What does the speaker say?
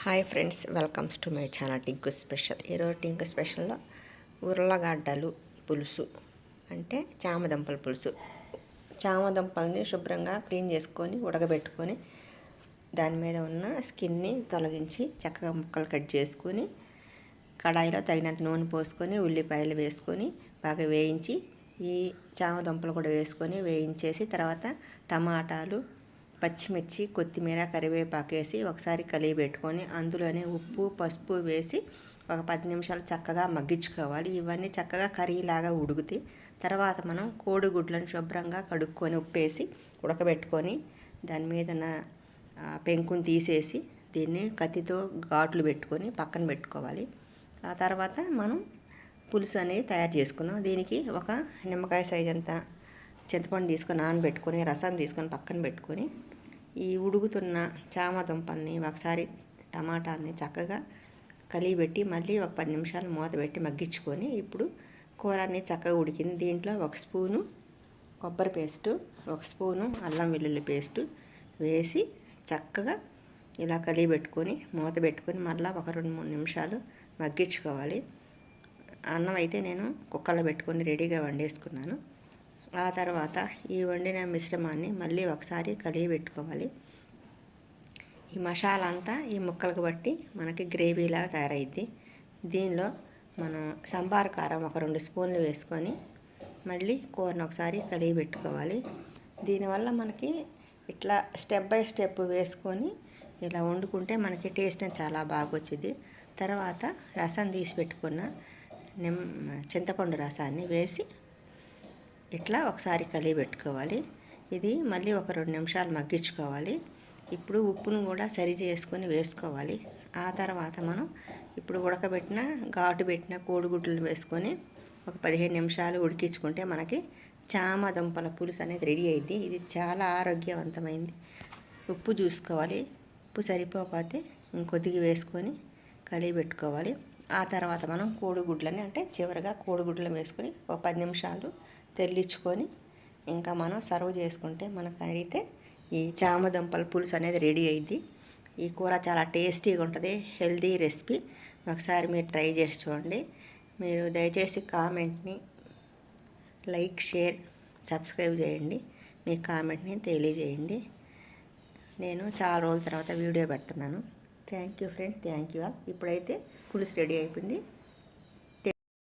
Hi friends, welcomes to my channel Tinku special. ఈరోజు టింకు స్పెషల్లో ఉర్లగడ్డలు పులుసు అంటే చామదుంపల పులుసు. చామదుంపల్ని శుభ్రంగా క్లీన్ చేసుకొని ఉడకబెట్టుకొని దాని మీద ఉన్న స్కిన్ని తొలగించి చక్కగా ముక్కలు కట్ చేసుకొని కడాయిలో తగినంత నూనె పోసుకొని ఉల్లిపాయలు వేసుకొని బాగా వేయించి ఈ చామదుంపలు కూడా వేసుకొని వేయించేసి తర్వాత టమాటాలు, పచ్చిమిర్చి, కొత్తిమీర, కరివేపాకు వేసి ఒకసారి కలిగి పెట్టుకొని అందులోనే ఉప్పు, పసుపు వేసి ఒక 10 నిమిషాలు చక్కగా మగ్గించుకోవాలి. ఇవన్నీ చక్కగా కర్రీలాగా ఉడుకుతాయి. తర్వాత మనం కోడిగుడ్లను శుభ్రంగా కడుక్కొని ఉప్పేసి ఉడకబెట్టుకొని దాని మీద పెంకుని తీసేసి దీన్ని కత్తితో ఘాట్లు పెట్టుకొని పక్కన పెట్టుకోవాలి. ఆ తర్వాత మనం పులుసు అనేది తయారు చేసుకున్నాం. దీనికి ఒక నిమ్మకాయ సైజ్ అంతా చింతపండు తీసుకొని నానబెట్టుకొని రసం తీసుకొని పక్కన పెట్టుకొని ఈ ఉడుకుతున్న చామదుంపల్ని ఒకసారి టమాటాలని చక్కగా కలిగిపెట్టి మళ్ళీ ఒక 10 నిమిషాలు మూత పెట్టి మగ్గించుకొని ఇప్పుడు కూర అన్నీ చక్కగా ఉడికింది. దీంట్లో 1 స్పూను కొబ్బరి పేస్టు, 1 స్పూను అల్లం వెల్లుల్లి పేస్టు వేసి చక్కగా ఇలా కలిగిపెట్టుకొని మూత పెట్టుకొని మళ్ళీ ఒక 2-3 నిమిషాలు మగ్గించుకోవాలి. అన్నం అయితే నేను కుక్కర్లో పెట్టుకొని రెడీగా వండేసుకున్నాను. ఆ తర్వాత ఈ వండిన మిశ్రమాన్ని మళ్ళీ ఒకసారి కలిగి పెట్టుకోవాలి. ఈ మసాలా అంతా ఈ ముక్కలకు బట్టి మనకి గ్రేవీలాగా తయారైద్ది. దీనిలో మనం సంబార్ కారం ఒక 2 స్పూన్లు వేసుకొని మళ్ళీ కూరను ఒకసారి కలిగి పెట్టుకోవాలి. దీనివల్ల మనకి ఇట్లా స్టెప్ బై స్టెప్ వేసుకొని ఇలా వండుకుంటే మనకి టేస్ట్ చాలా బాగా వచ్చింది. తర్వాత రసం తీసి పెట్టుకున్న చింతపండు రసాన్ని వేసి ఇట్లా ఒకసారి కలిగి పెట్టుకోవాలి. ఇది మళ్ళీ ఒక 2 నిమిషాలు మగ్గించుకోవాలి. ఇప్పుడు ఉప్పును కూడా సరి చేసుకొని వేసుకోవాలి. ఆ తర్వాత మనం ఇప్పుడు ఉడకబెట్టిన ఘాటు పెట్టిన కోడిగుడ్లు వేసుకొని ఒక 15 నిమిషాలు ఉడికించుకుంటే మనకి చామదుంపల పులుసు అనేది రెడీ అయింది. ఇది చాలా ఆరోగ్యవంతమైంది. ఉప్పు చూసుకోవాలి. ఉప్పు సరిపోకపోతే ఇంకొద్దిగా వేసుకొని కలిగి పెట్టుకోవాలి. ఆ తర్వాత మనం కోడిగుడ్లని అంటే చివరిగా కోడిగుడ్లను వేసుకొని ఒక 10 నిమిషాలు తెల్లించుకొని ఇంకా మనం సర్వ్ చేసుకుంటే మనకు అడిగితే ఈ చామదుంపల పులుసు అనేది రెడీ అయింది. ఈ కూర చాలా టేస్టీగా ఉంటుంది. Healthy recipe. ఒకసారి మీరు ట్రై చేసి చూడండి. మీరు దయచేసి కామెంట్ని లైక్, షేర్, సబ్స్క్రైబ్ చేయండి. మీ కామెంట్ని తెలియజేయండి. నేను చాలా రోజుల తర్వాత వీడియో పెడుతున్నాను. Thank you friends, thank you all. ఇప్పుడైతే పులుసు రెడీ అయిపోయింది.